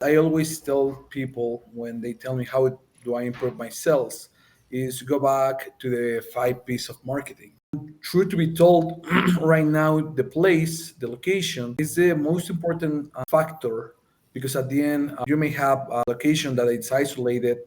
I always tell people when they tell me how do I improve my sales is go back to the 5 P's of marketing. True to be told, right now the place, the location is the most important factor because at the end you may have a location that it's isolated,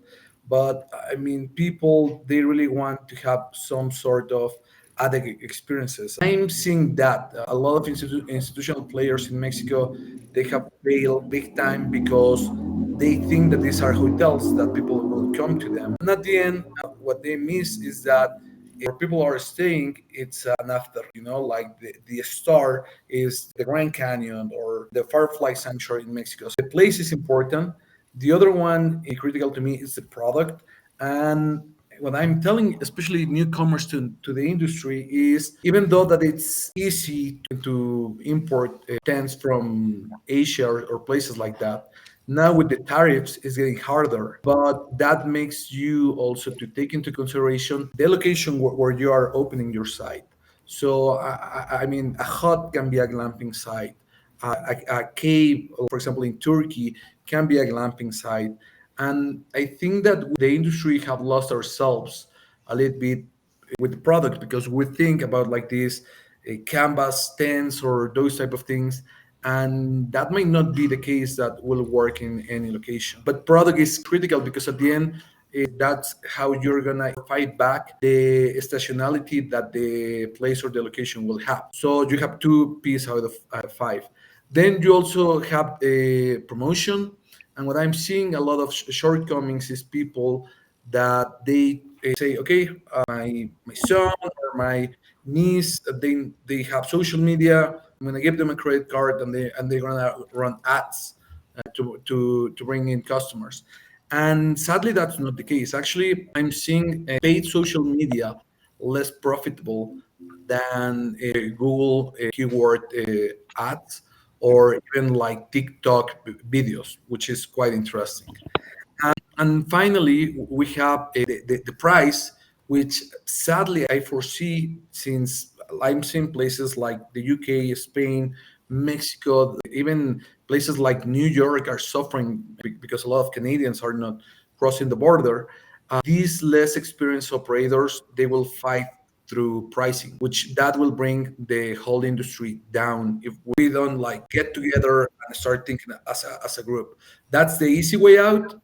but I mean people they really want to have some sort of added experiences. I'm seeing that a lot of institutional players in Mexico they have failed big time because they think that these are hotels that people will come to them, and at the end, what they miss is that where people are staying, it's an after, like the star is the Grand Canyon or the Firefly Sanctuary in Mexico. So the place is important. The other one, critical to me, is the product. And what I'm telling, especially newcomers to the industry, is even though that it's easy to import tents from Asia or places like that, now with the tariffs, it's getting harder. But that makes you also to take into consideration the location where you are opening your site. So I mean, a hut can be a glamping site. A cave, for example, in Turkey, can be a glamping site. And I think that the industry have lost ourselves a little bit with the product because we think about like this canvas tents or those type of things, and that might not be the case that will work in any location. But product is critical because at the end that's how you're gonna fight back the stationality that the place or the location will have. So you have 2 P's out of 5. Then you also have a promotion, and what I'm seeing a lot of shortcomings is people that they say, okay, my son or my niece, they have social media. I'm gonna give them a credit card, and they're gonna run ads to bring in customers. And sadly, that's not the case. Actually, I'm seeing paid social media less profitable than Google keyword ads or even like TikTok videos, which is quite interesting. And finally, we have the price, which sadly I foresee since I'm seeing places like the UK, Spain, Mexico, even places like New York are suffering because a lot of Canadians are not crossing the border. These less experienced operators, they will fight through pricing, which that will bring the whole industry down if we don't like get together and start thinking as a group. That's the easy way out.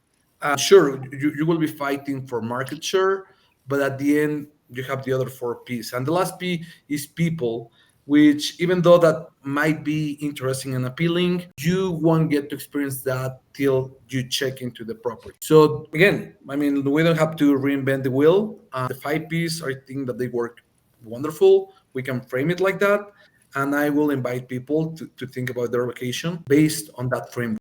Sure, you will be fighting for market share, but at the end, you have the other 4 P's. And the last P is people, which even though that might be interesting and appealing, you won't get to experience that till you check into the property. So again, I mean, we don't have to reinvent the wheel. The 5 P's, I think that they work wonderful. We can frame it like that. And I will invite people to think about their location based on that framework.